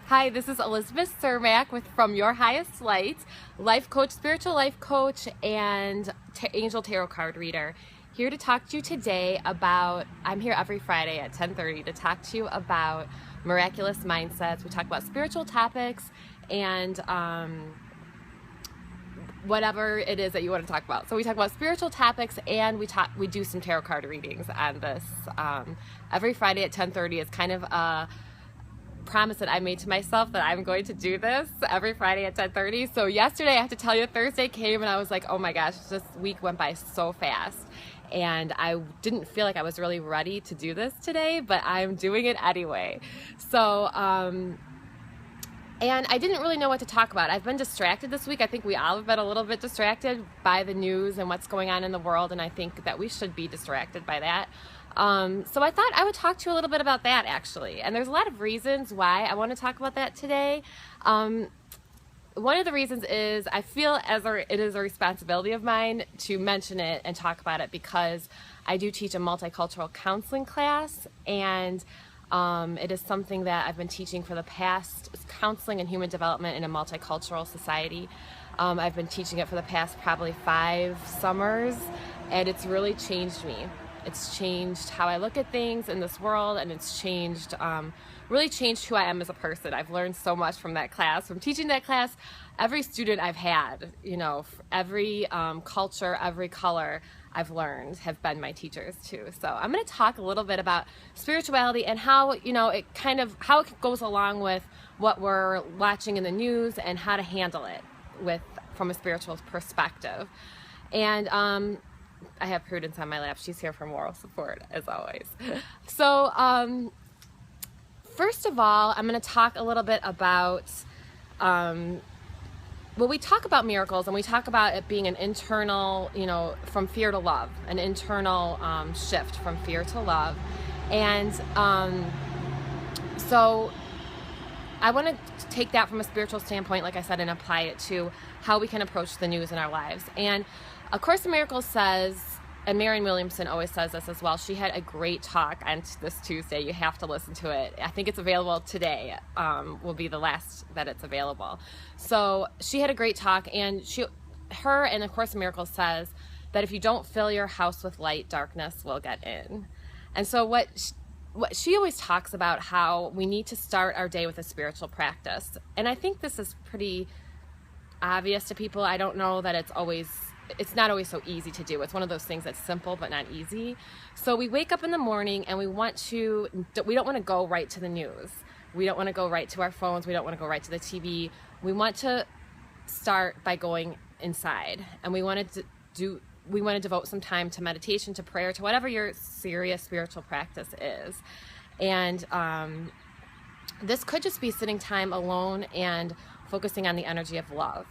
Hi, this is Elizabeth Cermak from Your Highest Light, life coach, spiritual life coach, and angel tarot card reader. Here to talk to you today about, I'm here every Friday at 10:30 to talk to you about miraculous mindsets. We talk about spiritual topics and whatever it is that you want to talk about. So we talk about spiritual topics and we do some tarot card readings on this. Every Friday at 10:30 is kind of a promise that I made to myself that I'm going to do this every Friday at 10:30. So yesterday, I have to tell you, Thursday came and I was like, oh my gosh, this week went by so fast. And I didn't feel like I was really ready to do this today, but I'm doing it anyway. So, and I didn't really know what to talk about. I've been distracted this week. I think we all have been a little bit distracted by the news and what's going on in the world, and I think that we should be distracted by that. So I thought I would talk to you a little bit about that, actually. And there's a lot of reasons why I want to talk about that today. One of the reasons is I feel it is a responsibility of mine to mention it and talk about it because I do teach a multicultural counseling class, and it is something that I've been teaching for the past, counseling and human development in a multicultural society. I've been teaching it for the past probably 5 summers, and it's really changed me. It's changed how I look at things in this world, and it's changed, really changed who I am as a person. I've learned so much from that class. From teaching that class, every student I've had, you know, every culture, every color I've learned have been my teachers too. So I'm going to talk a little bit about spirituality and how, you know, how it goes along with what we're watching in the news and how to handle it from a spiritual perspective. And I have Prudence on my lap. She's here for moral support, as always. So, first of all, I'm going to talk a little bit about, we talk about miracles, and we talk about it being an internal, you know, from fear to love, an internal shift from fear to love. And so I want to take that from a spiritual standpoint, like I said, and apply it to how we can approach the news in our lives. And A Course in Miracles says, and Marianne Williamson always says this as well, she had a great talk on this Tuesday. You have to listen to it. I think it's available today, will be the last that it's available. So she had a great talk, and her and A Course in Miracles says that if you don't fill your house with light, darkness will get in. And so what she always talks about, how we need to start our day with a spiritual practice. And I think this is pretty obvious to people. I don't know that it's not always so easy to do. It's one of those things that's simple but not easy. So we wake up in the morning and we don't want to go right to the news. We don't want to go right to our phones. We don't want to go right to the TV. We want to start by going inside, and we want to devote some time to meditation, to prayer, to whatever your serious spiritual practice is. And this could just be sitting time alone and focusing on the energy of love.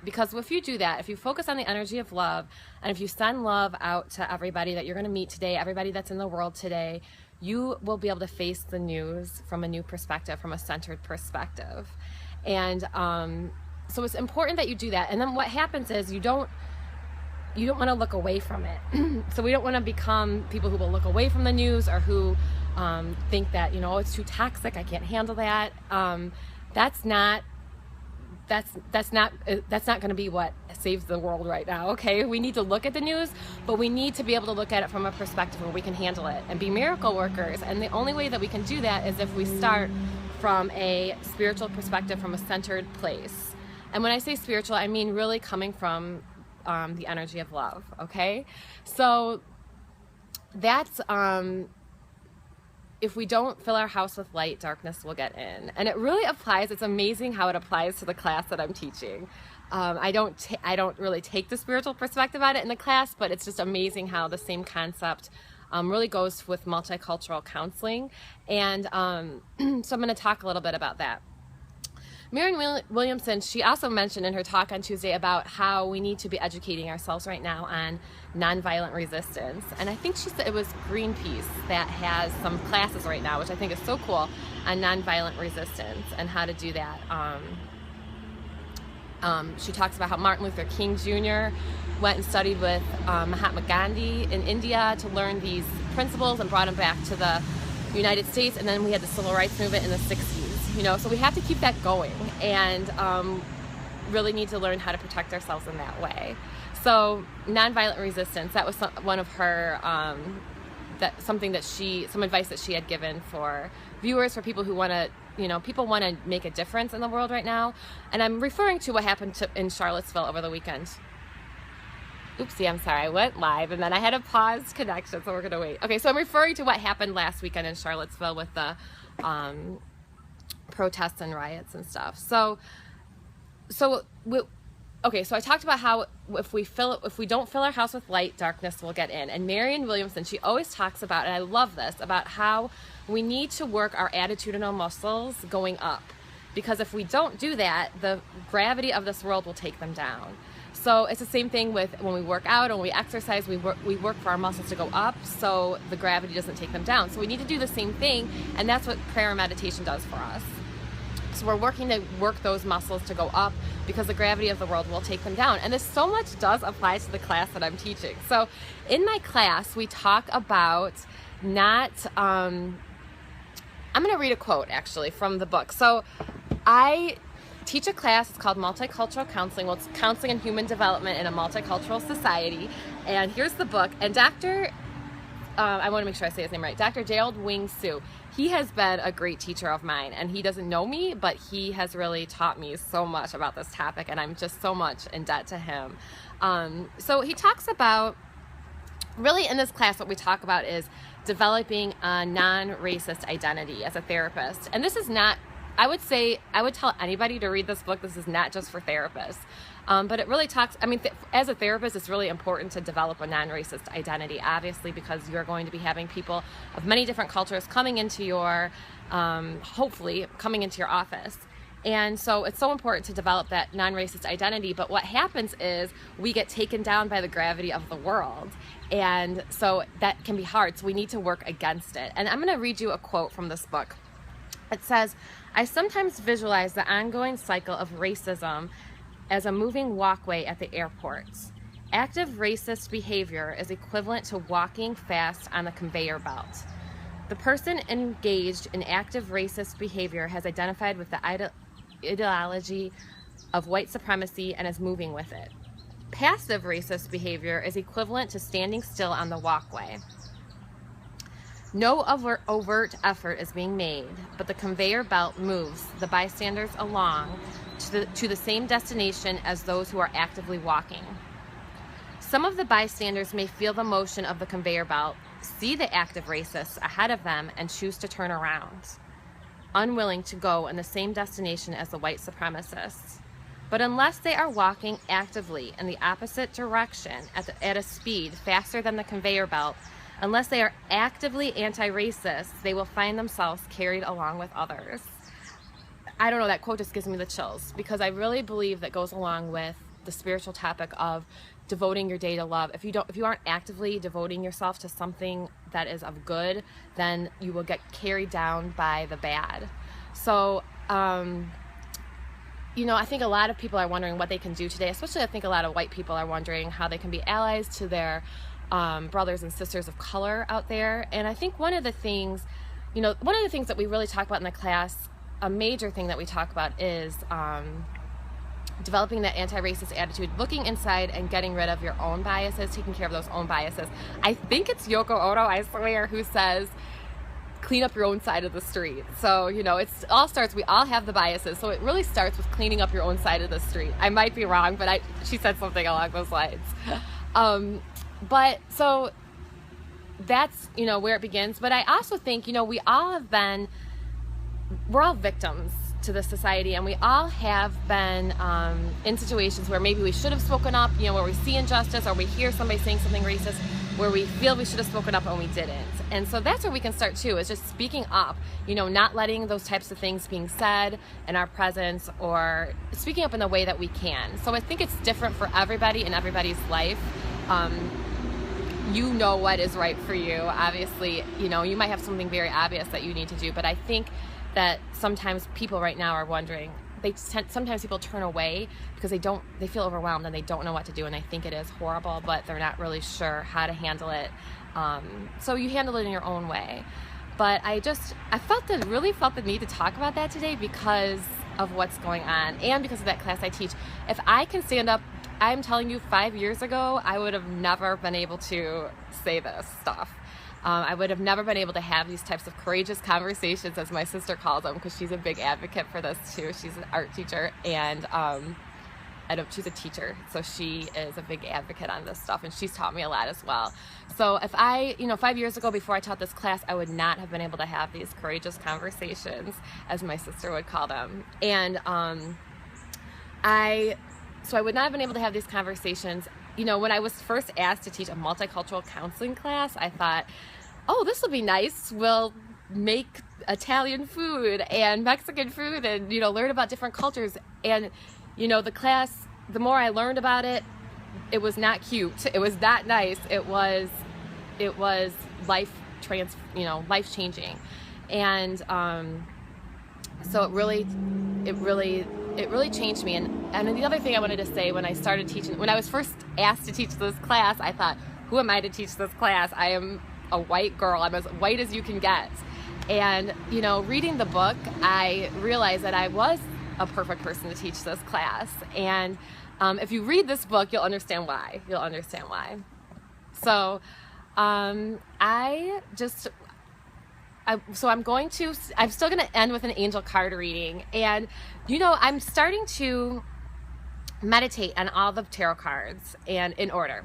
Because if you do that, if you focus on the energy of love, and if you send love out to everybody that you're going to meet today, everybody that's in the world today, you will be able to face the news from a new perspective, from a centered perspective. And so it's important that you do that. And then what happens is you don't want to look away from it. So we don't want to become people who will look away from the news, or who think that, you know, oh, it's too toxic, I can't handle that. That's not going to be what saves the world right now, okay? We need to look at the news, but we need to be able to look at it from a perspective where we can handle it and be miracle workers. And the only way that we can do that is if we start from a spiritual perspective, from a centered place. And when I say spiritual, I mean really coming from the energy of love, okay? So that's... if we don't fill our house with light, darkness will get in. And it really applies. It's amazing how it applies to the class that I'm teaching. I don't really take the spiritual perspective on it in the class, but it's just amazing how the same concept really goes with multicultural counseling. And so I'm going to talk a little bit about that. Marianne Williamson, she also mentioned in her talk on Tuesday about how we need to be educating ourselves right now on nonviolent resistance. And I think she said it was Greenpeace that has some classes right now, which I think is so cool, on nonviolent resistance and how to do that. She talks about how Martin Luther King Jr. went and studied with Mahatma Gandhi in India to learn these principles and brought them back to the United States. And then we had the civil rights movement in the 60s. you know, so we have to keep that going, and really need to learn how to protect ourselves in that way. So nonviolent resistance, that was one of her, some advice that she had given for viewers, for people who want to, you know, people want to make a difference in the world right now. And I'm referring to what happened in Charlottesville over the weekend. Oopsie, I'm sorry, I went live and then I had a paused connection, so we're going to wait. Okay, so I'm referring to what happened last weekend in Charlottesville with the protests and riots and stuff. So I talked about how if we don't fill our house with light, darkness will get in. And Marianne Williamson, she always talks about, and I love this, about how we need to work our attitudinal muscles going up. Because if we don't do that, the gravity of this world will take them down. So it's the same thing with when we work out and we exercise, we work for our muscles to go up so the gravity doesn't take them down. So we need to do the same thing, and that's what prayer and meditation does for us. So we're working to work those muscles to go up because the gravity of the world will take them down. And this so much does apply to the class that I'm teaching. So in my class, we talk about I'm going to read a quote actually from the book. So I teach a class, it's called Multicultural Counseling. Well, it's counseling and human development in a multicultural society. And here's the book. And I want to make sure I say his name right, Dr. Gerald Wing Sue. He has been a great teacher of mine, and he doesn't know me, but he has really taught me so much about this topic, and I'm just so much in debt to him. So he talks about, really in this class, what we talk about is developing a non-racist identity as a therapist. And this is not, I would tell anybody to read this book. This is not just for therapists. But it really talks, as a therapist, it's really important to develop a non-racist identity, obviously, because you're going to be having people of many different cultures coming into your, hopefully, coming into your office. And so it's so important to develop that non-racist identity. But what happens is we get taken down by the gravity of the world. And so that can be hard. So we need to work against it. And I'm going to read you a quote from this book. It says, "I sometimes visualize the ongoing cycle of racism as a moving walkway at the airports. Active racist behavior is equivalent to walking fast on the conveyor belt. The person engaged in active racist behavior has identified with the ideology of white supremacy and is moving with it. Passive racist behavior is equivalent to standing still on the walkway. No overt effort is being made, but the conveyor belt moves the bystanders along to the same destination as those who are actively walking. Some of the bystanders may feel the motion of the conveyor belt, see the active racists ahead of them, and choose to turn around, unwilling to go in the same destination as the white supremacists. But unless they are walking actively in the opposite direction at a speed faster than the conveyor belt, unless they are actively anti-racist, they will find themselves carried along with others." I don't know, that quote just gives me the chills, because I really believe that goes along with the spiritual topic of devoting your day to love. If you aren't actively devoting yourself to something that is of good, then you will get carried down by the bad. So, I think a lot of people are wondering what they can do today, especially I think a lot of white people are wondering how they can be allies to their brothers and sisters of color out there. And I think one of the things that we really talk about in the class, a major thing that we talk about is developing that anti-racist attitude, looking inside and getting rid of your own biases, taking care of those own biases. I think it's Yoko Ono, I swear, who says, clean up your own side of the street. So, we all have the biases. So it really starts with cleaning up your own side of the street. I might be wrong, but she said something along those lines. But so that's, where it begins. But I also think, we're all victims to this society, and we all have been in situations where maybe we should have spoken up, where we see injustice or we hear somebody saying something racist, where we feel we should have spoken up and we didn't. And so that's where we can start too, is just speaking up, not letting those types of things being said in our presence, or speaking up in the way that we can. So I think it's different for everybody in everybody's life. What is right for you. Obviously, you might have something very obvious that you need to do, but I think that sometimes people right now are wondering, sometimes people turn away because they feel overwhelmed and they don't know what to do, and they think it is horrible, but they're not really sure how to handle it. So you handle it in your own way. But I really felt the need to talk about that today because of what's going on and because of that class I teach. If I can stand up, I'm telling you, 5 years ago, I would have never been able to say this stuff. I would have never been able to have these types of courageous conversations, as my sister calls them, because she's a big advocate for this too. She's an art teacher, and she's a teacher, so she is a big advocate on this stuff, and she's taught me a lot as well. So if 5 years ago, before I taught this class, I would not have been able to have these courageous conversations, as my sister would call them. And I would not have been able to have these conversations. When I was first asked to teach a multicultural counseling class, I thought, oh, this will be nice. We'll make Italian food and Mexican food and, learn about different cultures. And, the class, the more I learned about it, it was not cute. It was not nice. It was life changing. And so it really changed me. And the other thing I wanted to say, when I was first asked to teach this class, I thought, who am I to teach this class? I am a white girl. I'm as white as you can get. And, reading the book, I realized that I was a perfect person to teach this class. And if you read this book, you'll understand why. So I'm still going to end with an angel card reading. And, I'm starting to meditate on all the tarot cards and in order.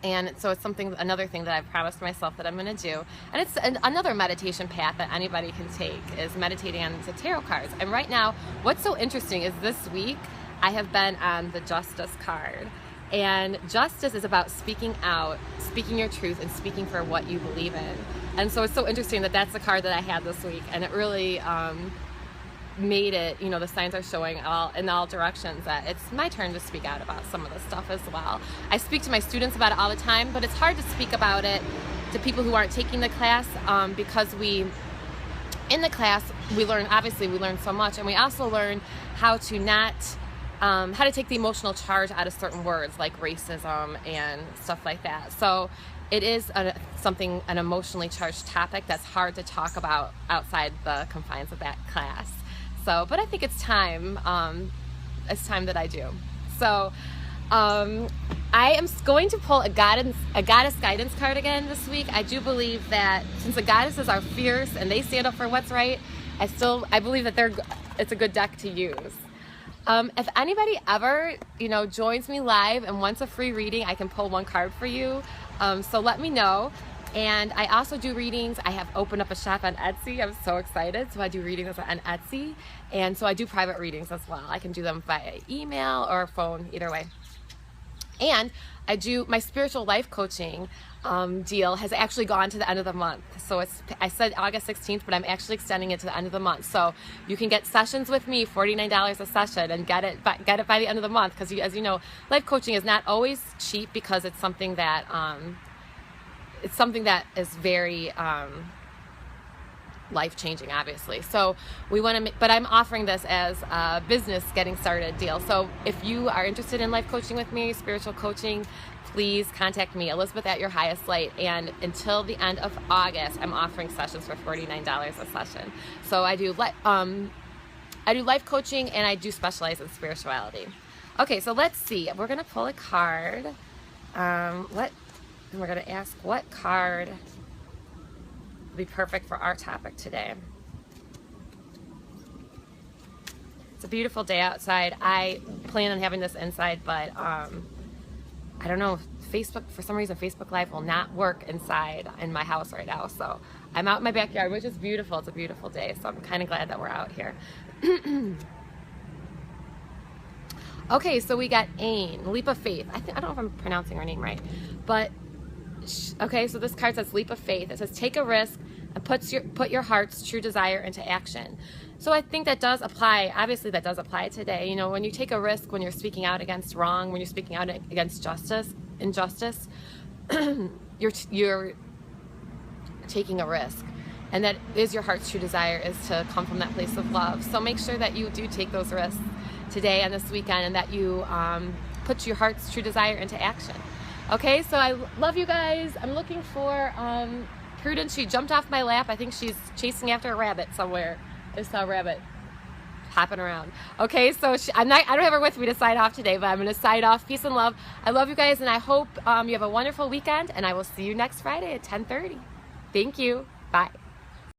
And so it's another thing that I've promised myself that I'm going to do. And it's another meditation path that anybody can take, is meditating on the tarot cards. And right now, what's so interesting is this week, I have been on the Justice card. And justice is about speaking out, speaking your truth, and speaking for what you believe in. And so it's so interesting that that's the card that I had this week. And it really made it, the signs are showing in all directions that it's my turn to speak out about some of this stuff as well. I speak to my students about it all the time, but it's hard to speak about it to people who aren't taking the class because in the class, we learn so much, and we also learn how to take the emotional charge out of certain words like racism and stuff like that. So it is an emotionally charged topic that's hard to talk about outside the confines of that class. So, but I think it's time. It's time that I do. So, I am going to pull a goddess guidance card again this week. I do believe that since the goddesses are fierce and they stand up for what's right, I believe that it's a good deck to use. If anybody ever, joins me live and wants a free reading, I can pull one card for you. So let me know. And I also do readings. I have opened up a shop on Etsy. I'm so excited. So I do readings on Etsy. And so I do private readings as well. I can do them via email or phone, either way. And I do my spiritual life coaching deal has actually gone to the end of the month. So I said August 16th, but I'm actually extending it to the end of the month. So you can get sessions with me, $49 a session, and get it by the end of the month. Because as you know, life coaching is not always cheap because it's something that is very life-changing, obviously. So but I'm offering this as a business getting started deal. So if you are interested in life coaching with me, spiritual coaching, please contact me, Elizabeth at Your Highest Light. And until the end of August, I'm offering sessions for $49 a session. So I do life coaching, and I do specialize in spirituality. Okay, so let's see. We're gonna pull a card. And we're going to ask what card would be perfect for our topic today. It's a beautiful day outside. I plan on having this inside, but I don't know. For some reason, Facebook Live will not work inside in my house right now. So I'm out in my backyard, which is beautiful. It's a beautiful day. So I'm kind of glad that we're out here. Okay, so we got Ain, Leap of Faith. I don't know if I'm pronouncing her name right, but okay, so this card says Leap of Faith. It says take a risk and put your heart's true desire into action. So I think that does apply. Obviously, that does apply today. When you take a risk, when you're speaking out against wrong, when you're speaking out against injustice, you're taking a risk, and that is your heart's true desire, is to come from that place of love. So make sure that you do take those risks today and this weekend, and that you put your heart's true desire into action. Okay, so I love you guys. I'm looking for Prudence, she jumped off my lap. I think she's chasing after a rabbit somewhere. I saw a rabbit hopping around. Okay, so I don't have her with me to sign off today, but I'm going to sign off. Peace and love. I love you guys, and I hope you have a wonderful weekend, and I will see you next Friday at 10:30. Thank you. Bye.